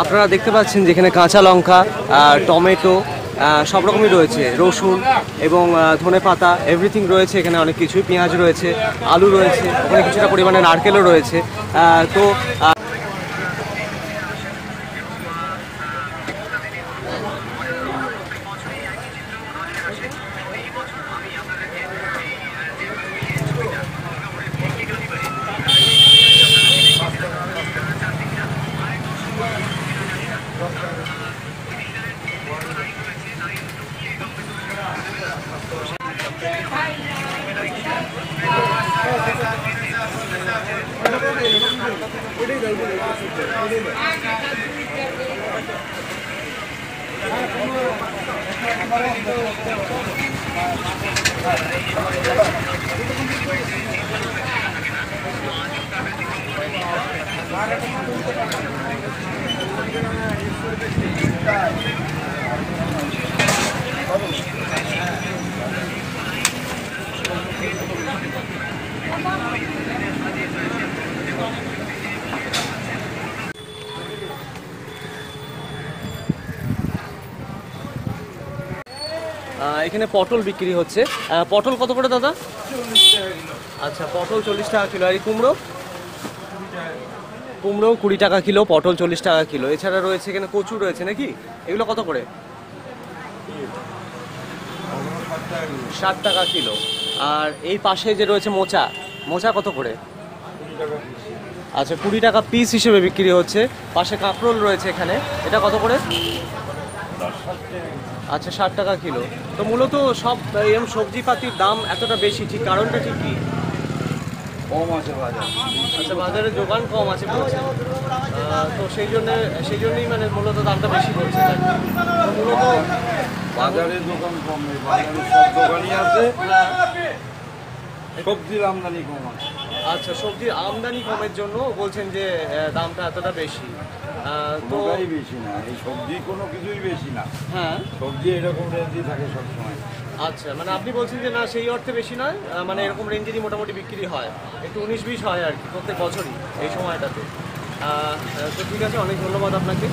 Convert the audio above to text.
আপনারা দেখতে পাচ্ছেন যেখানে কাঁচা লঙ্কা, টমেটো, সব রকমই রয়েছে, রসুন এবং ধনেপাতা এভরিথিং রয়েছে এখানে, অনেক কিছুই, পেঁয়াজ রয়েছে, আলু রয়েছে, ওখানে কিছুটা পরিমাণে নারকেলও রয়েছে। তো এখানে পটল বিক্রি হচ্ছে। পটল কত করে দাদা? আচ্ছা, পটল 40 টাকা কিলো। আর এই কুমড়ো? কুমড়ো 20 টাকা কিলো, পটল 40 টাকা কিলো। এছাড়া রয়েছে এখানে কচু রয়েছে নাকি? এগুলো কত করে? 60 টাকা কিলো। আর এই পাশে যে রয়েছে মোচা, মোচা কত করে? আচ্ছা, 20 টাকা পিস হিসেবে বিক্রি হচ্ছে। পাশে কাঁকরোল রয়েছে এখানে, এটা কত করে? আচ্ছা, 60 টাকা কিলো। তো মূলত সব এরকম সবজিপাতির দাম এতটা বেশি, ঠিক কারণটা ঠিক কি? কম আছে বাজার। আচ্ছা, বাজারে যোগান কম আছে বলছে, তো সেই জন্যই মানে মূলত দামটা বেশি বলছে। মূলত বাজারে দোকান কম নেই, বাজারে সব দোকানই আছে, সবজির আমদানি কম আছে। আচ্ছা, সবজির আমদানি কমের জন্য বলছেন যে দামটা এতটা বেশি। তো কোনোটাই বেশি না, এই সবজি কোনো কিছুই বেশি না। হ্যাঁ, সবজি এরকম রেঞ্জই থাকে সবসময়। আচ্ছা, মানে আপনি বলছেন যে না, সেই অর্থে বেশি নয়, মানে এরকম রেঞ্জেরই মোটামুটি বিক্রি হয়, একটু 19-20 হয় আর কি প্রত্যেক বছরই এই সময়টাতে। তো ঠিক আছে, অনেক ধন্যবাদ আপনাকে।